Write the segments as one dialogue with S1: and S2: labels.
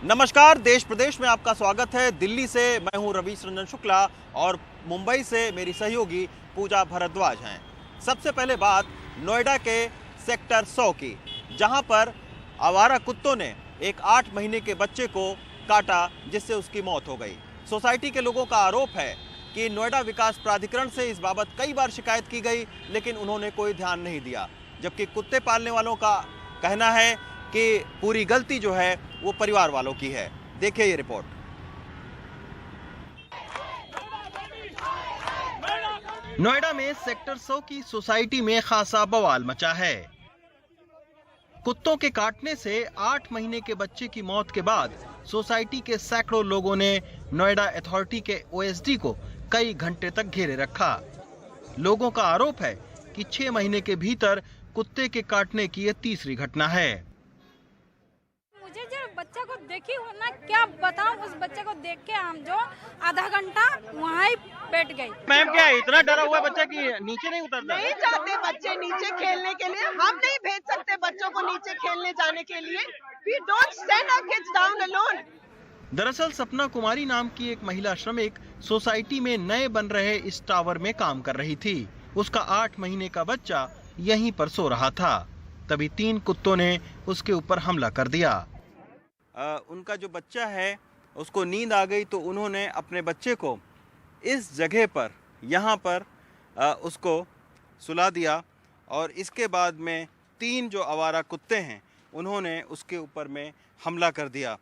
S1: नमस्कार, देश प्रदेश में आपका स्वागत है। दिल्ली से मैं हूं रवीश रंजन शुक्ला और मुंबई से मेरी सहयोगी पूजा भारद्वाज हैं। सबसे पहले बात नोएडा के सेक्टर 100 की, जहां पर आवारा कुत्तों ने एक 8 महीने के बच्चे को काटा, जिससे उसकी मौत हो गई। सोसाइटी के लोगों का आरोप है कि नोएडा विकास प्राधिकरण से इस बाबत कई बार शिकायत की गई, लेकिन उन्होंने कोई ध्यान नहीं दिया। जबकि कुत्ते पालने वालों का कहना है कि पूरी गलती जो है वो परिवार वालों की है। देखिए ये रिपोर्ट। नोएडा में सेक्टर 100 की सोसाइटी में खासा बवाल मचा है। कुत्तों के काटने से 8 महीने के बच्चे की मौत के बाद सोसाइटी के सैकड़ों लोगों ने नोएडा अथॉरिटी के ओएसडी को कई घंटे तक घेरे रखा। लोगों का आरोप है कि 6 महीने के भीतर कुत्ते के काटने की यह तीसरी घटना है।
S2: मुझे जो बच्चा को देखी हो ना, क्या बताऊं, उस बच्चे को देख के हम जो आधा घंटा वहाँ ही बैठ गई।
S1: मैम, क्या इतना डरा हुआ बच्चा कि नीचे नहीं उतरता?
S3: नहीं जाते बच्चे नीचे खेलने के लिए, हम नहीं भेज सकते बच्चों को नीचे खेलने जाने के लिए। We don't send our kids down alone.
S1: दरअसल सपना कुमारी नाम की एक महिला श्रमिक सोसाइटी में नए बन रहे इस टावर में काम कर रही थी। उसका 8 महीने का बच्चा यहीं पर सो रहा था, तभी 3 कुत्तों ने उसके ऊपर हमला कर दिया। उनका जो बच्चा है उसको नींद आ गई, तो उन्होंने अपने बच्चे को इस जगह पर यहाँ पर उसको सुला दिया और इसके बाद में 3 जो आवारा कुत्ते हैं उन्होंने उसके ऊपर में हमला कर दिया।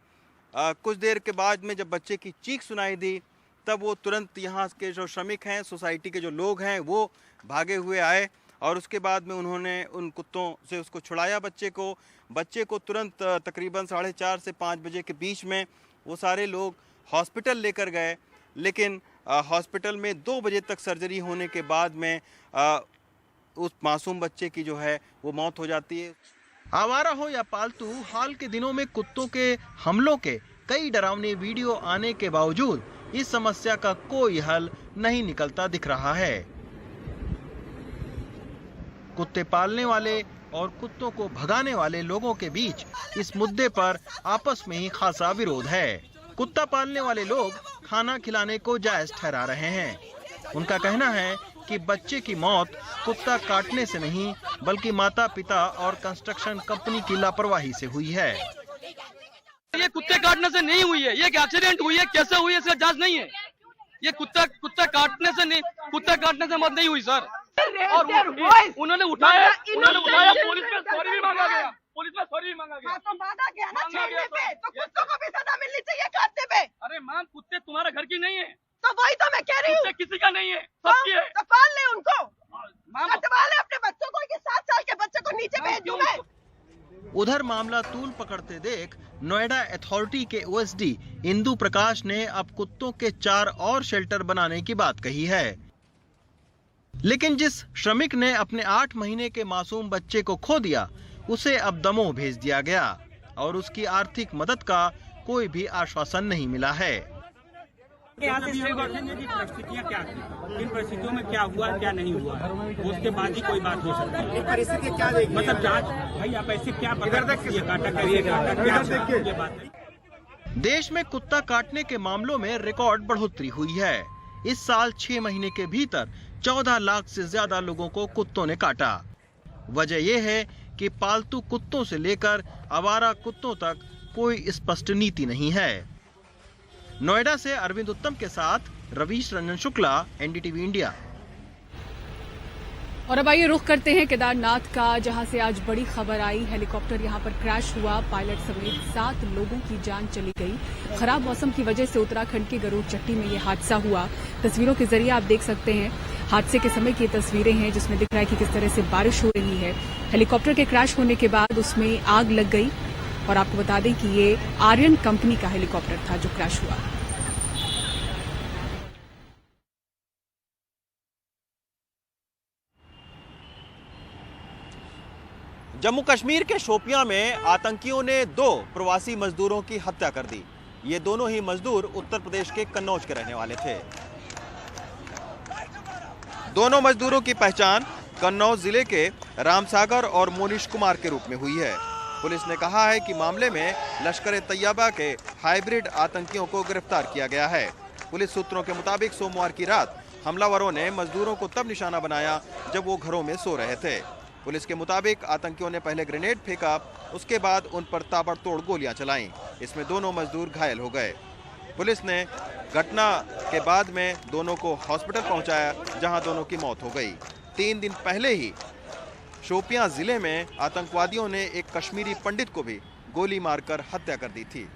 S1: कुछ देर के बाद में जब बच्चे की चीख सुनाई दी, तब वो तुरंत यहाँ के जो श्रमिक हैं, सोसाइटी के जो लोग हैं, वो भागे हुए आए और उसके बाद में उन्होंने उन कुत्तों से उसको छुड़ाया बच्चे को तुरंत तकरीबन 4:30 से 5 बजे के बीच में वो सारे लोग हॉस्पिटल लेकर गए। लेकिन हॉस्पिटल में 2 बजे तक सर्जरी होने के बाद में उस मासूम बच्चे की जो है वो मौत हो जाती है। आवारा हो या पालतू, हाल के दिनों में कुत्तों के हमलों के कई डरावने वीडियो आने के बावजूद इस समस्या का कोई हल नहीं निकलता दिख रहा है। कुत्ते पालने वाले और कुत्तों को भगाने वाले लोगों के बीच इस मुद्दे पर आपस में ही खासा विरोध है। कुत्ता पालने वाले लोग खाना खिलाने को जायज ठहरा रहे हैं। उनका कहना है कि बच्चे की मौत कुत्ता काटने से नहीं, बल्कि माता पिता और कंस्ट्रक्शन कंपनी की लापरवाही से हुई है।
S4: ये कुत्ते काटने से नहीं हुई है, ये एक्सीडेंट हुई है। कैसे हुई है इसका जांच नहीं है। ये कुत्ता काटने से मौत नहीं हुई सर। और उन्होंने उठाया, पुलिस में सॉरी भी मांगा गया।
S3: तो मांगा गया ना छेड़ने पे, तो कुत्तों को भी सजा मिलनी चाहिए काटने पे।
S4: अरे मैम, कुत्ते तुम्हारे घर की नहीं है।
S3: तो वही तो मैं कह रही हूँ,
S4: किसी का नहीं है, सबकी है।
S3: तो पाल ले उनको, कटवा ले अपने बच्चों को। 7 साल के बच्चे को नीचे भेज दूं मैं।
S1: उधर मामला तूल पकड़ते देख नोएडा अथॉरिटी के ओएसडी इंदु प्रकाश ने अब कुत्तों के 4 और शेल्टर बनाने की बात कही है। लेकिन जिस श्रमिक ने अपने 8 महीने के मासूम बच्चे को खो दिया, उसे अब दमोह भेज दिया गया और उसकी आर्थिक मदद का कोई भी आश्वासन नहीं मिला है।
S5: परिस्थितियाँ क्या थी, किन परिस्थितियों में क्या हुआ क्या नहीं हुआ, उसके बाद ही कोई बात हो सकती है। परिस्थिति क्या देगी, मतलब जांच। भाई आप ऐसे क्या ये काटा क्या ये बात है।
S1: देश में कुत्ता काटने के मामलों में रिकॉर्ड बढ़ोतरी हुई है। इस साल 6 महीने के भीतर 14 लाख से ज्यादा लोगों को कुत्तों ने काटा। वजह यह है कि पालतू कुत्तों से लेकर आवारा कुत्तों तक कोई स्पष्ट नीति नहीं है। नोएडा से अरविंद उत्तम के साथ रवीश रंजन शुक्ला, एनडीटीवी इंडिया।
S6: और अब आइए रुख करते हैं केदारनाथ का, जहां से आज बड़ी खबर आई। हेलीकॉप्टर यहां पर क्रैश हुआ, पायलट समेत 7 लोगों की जान चली गई। खराब मौसम की वजह से उत्तराखंड के गरुड़ चट्टी में यह हादसा हुआ। तस्वीरों के जरिए आप देख सकते हैं हादसे के समय की तस्वीरें हैं, जिसमें दिख रहा है कि किस तरह से बारिश हो रही है। हेलीकॉप्टर के क्रैश होने के बाद उसमें आग लग गई और आपको बता दें कि ये आर्यन कंपनी का हेलीकॉप्टर था जो क्रैश हुआ।
S1: जम्मू कश्मीर के शोपियां में आतंकियों ने 2 प्रवासी मजदूरों की हत्या कर दी। ये दोनों ही मजदूर उत्तर प्रदेश के कन्नौज के रहने वाले थे। दोनों मजदूरों की पहचान कन्नौज जिले के रामसागर और मोनिश कुमार के रूप में हुई है। पुलिस ने कहा है कि मामले में लश्कर-ए-तैयबा के हाइब्रिड आतंकियों को गिरफ्तार किया गया है। पुलिस सूत्रों के मुताबिक सोमवार की रात हमलावरों ने मजदूरों को तब निशाना बनाया जब वो घरों में सो रहे थे। पुलिस के मुताबिक आतंकियों ने पहले ग्रेनेड फेंका, उसके बाद उन पर ताबड़तोड़ गोलियां चलाईं। इसमें दोनों मजदूर घायल हो गए। पुलिस ने घटना के बाद में दोनों को हॉस्पिटल पहुंचाया, जहां दोनों की मौत हो गई। 3 दिन पहले ही शोपियां जिले में आतंकवादियों ने एक कश्मीरी पंडित को भी गोली मारकर हत्या कर दी थी।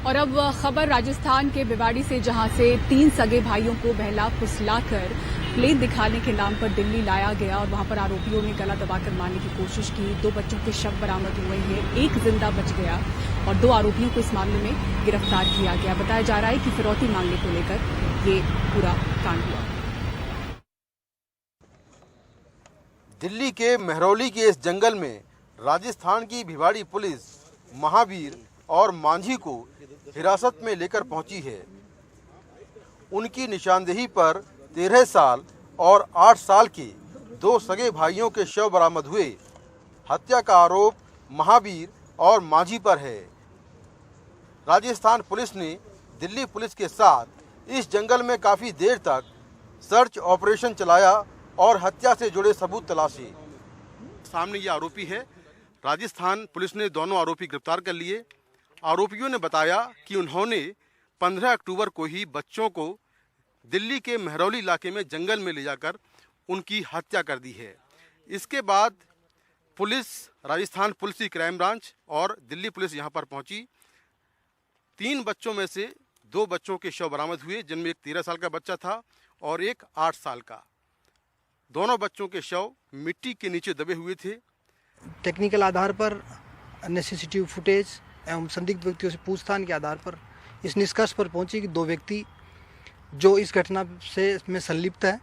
S6: और अब खबर राजस्थान के भिवाड़ी से, जहां से 3 सगे भाइयों को बहला फुसलाकर प्लेन दिखाने के नाम पर दिल्ली लाया गया और वहां पर आरोपियों ने गला दबाकर मारने की कोशिश की। 2 बच्चों के शव बरामद हुए हैं, 1 जिंदा बच गया और 2 आरोपियों को इस मामले में गिरफ्तार किया गया। बताया जा रहा है कि फिरौती मांगने को लेकर ये पूरा कांड हुआ।
S7: दिल्ली के महरौली के इस जंगल में राजस्थान की भिवाड़ी पुलिस महावीर और मांझी को हिरासत में लेकर पहुंची है। उनकी निशानदेही पर 13 साल और 8 साल के 2 सगे भाइयों के शव बरामद हुए। हत्या का आरोप महावीर और मांझी पर है। राजस्थान पुलिस ने दिल्ली पुलिस के साथ इस जंगल में काफ़ी देर तक सर्च ऑपरेशन चलाया और हत्या से जुड़े सबूत तलाशे। सामने ये आरोपी है। राजस्थान पुलिस ने दोनों आरोपी गिरफ्तार कर लिए। आरोपियों ने बताया कि उन्होंने 15 अक्टूबर को ही बच्चों को दिल्ली के महरौली इलाके में जंगल में ले जाकर उनकी हत्या कर दी है। इसके बाद पुलिस, राजस्थान पुलिस की क्राइम ब्रांच और दिल्ली पुलिस यहां पर पहुंची। 3 बच्चों में से 2 बच्चों के शव बरामद हुए, जिनमें एक 13 साल का बच्चा था और एक 8 साल का। दोनों बच्चों के शव मिट्टी के नीचे दबे हुए थे।
S8: टेक्निकल आधार पर, नेसेसिटिव फुटेज एवं संदिग्ध व्यक्तियों से पूछताछ के आधार पर इस निष्कर्ष पर पहुंची कि 2 व्यक्ति जो इस घटना से में संलिप्त है,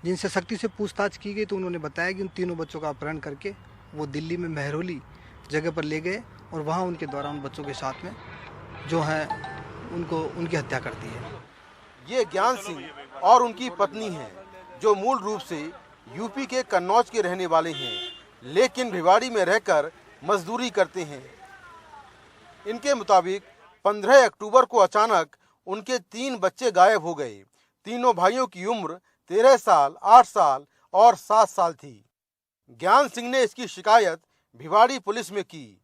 S8: जिनसे सख्ती से पूछताछ की गई तो उन्होंने बताया कि उन तीनों बच्चों का अपहरण करके वो दिल्ली में महरौली जगह पर ले गए और वहाँ उनके द्वारा उन बच्चों के साथ में जो है उनकी हत्या कर दी है।
S7: ये ज्ञान सिंह और उनकी पत्नी हैं, जो मूल रूप से यूपी के कन्नौज के रहने वाले हैं, लेकिन भिवाड़ी में रहकर मजदूरी करते हैं। इनके मुताबिक 15 अक्टूबर को अचानक उनके 3 बच्चे गायब हो गए। तीनों भाइयों की उम्र 13 साल, 8 साल और 7 साल थी। ज्ञान सिंह ने इसकी शिकायत भिवाड़ी पुलिस में की।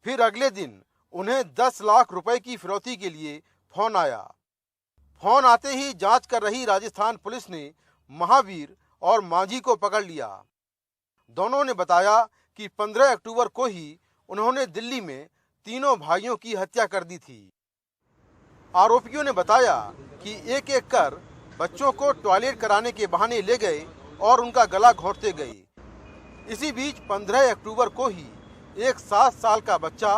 S7: फिर अगले दिन उन्हें 10 लाख रुपए की फिरौती के लिए फोन आया। फोन आते ही जांच कर रही राजस्थान पुलिस ने महावीर और मांझी को पकड़ लिया। दोनों ने बताया कि 15 अक्टूबर को ही उन्होंने दिल्ली में तीनों भाइयों की हत्या कर दी थी। आरोपियों ने बताया कि एक एक कर बच्चों को टॉयलेट कराने के बहाने ले गए और उनका गला घोंटते गए। इसी बीच 15 अक्टूबर को ही एक 7 साल का बच्चा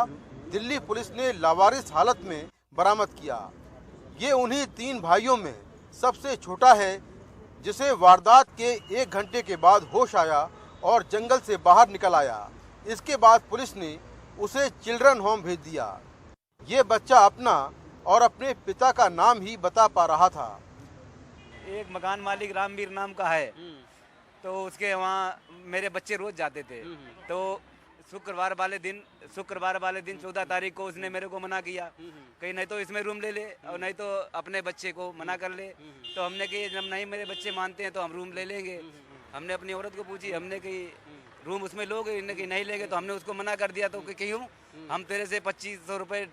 S7: दिल्ली पुलिस ने लावारिस हालत में बरामद किया। ये उन्हीं 3 भाइयों में सबसे छोटा है, जिसे वारदात के 1 घंटे के बाद होश आया और जंगल से बाहर निकल आया। इसके बाद पुलिस ने उसे चिल्ड्रन होम भेज दिया। ये बच्चा अपना और अपने पिता का नाम ही बता पा रहा था।
S9: एक मकान मालिक रामवीर नाम का है, तो उसके वहाँ मेरे बच्चे रोज जाते थे। तो शुक्रवार वाले दिन 14 तारीख को उसने मेरे को मना किया, कहीं नहीं तो इसमें रूम ले ले और नहीं तो अपने बच्चे को मना कर ले। तो हमने कही जब नहीं मेरे बच्चे मानते हैं तो हम रूम ले लेंगे। हमने अपनी औरत को पूछी, हमने कही रूम उसमें लोगे, इन्हें कहीं नहीं लेंगे। तो हमने उसको मना कर दिया। तो क्यों, हम तेरे से 2500 रुपये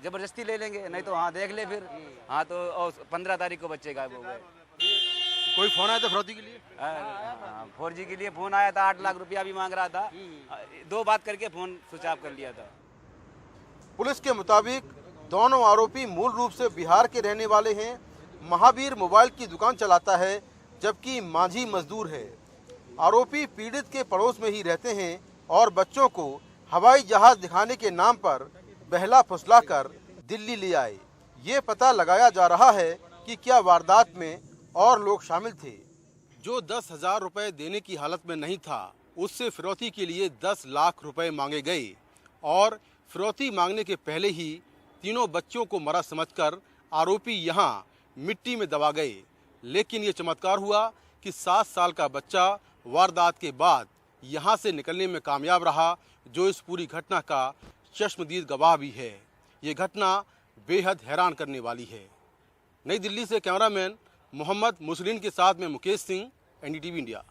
S9: जबरदस्ती ले लेंगे, नहीं तो हाँ देख ले फिर। हाँ तो 15 तारीख को बच्चे गायब हो गए।
S7: कोई फोन आया था फिरौती के लिए?
S9: 4G के लिए फोन आया था, 8 लाख रुपया भी मांग रहा था। 2 बात करके फोन स्विच ऑफ कर लिया था।
S7: पुलिस के मुताबिक दोनों आरोपी मूल रूप से बिहार के रहने वाले हैं। महावीर मोबाइल की दुकान चलाता है, जबकि मांझी मजदूर है। आरोपी पीड़ित के पड़ोस में ही रहते हैं और बच्चों को हवाई जहाज दिखाने के नाम पर बहला फुसलाकर दिल्ली ले आए। ये पता लगाया जा रहा है कि क्या वारदात में और लोग शामिल थे। जो 10,000 रुपए देने की हालत में नहीं था, उससे फिरौती के लिए 10 लाख रुपए मांगे गए और फिरौती मांगने के पहले ही तीनों बच्चों को मरा समझकर आरोपी यहाँ मिट्टी में दबा गए। लेकिन ये चमत्कार हुआ कि 7 साल का बच्चा वारदात के बाद यहाँ से निकलने में कामयाब रहा, जो इस पूरी घटना का चश्मदीद गवाह भी है। ये घटना बेहद हैरान करने वाली है। नई दिल्ली से कैमरामैन मोहम्मद मुसलिन के साथ में मुकेश सिंह, NDTV इंडिया।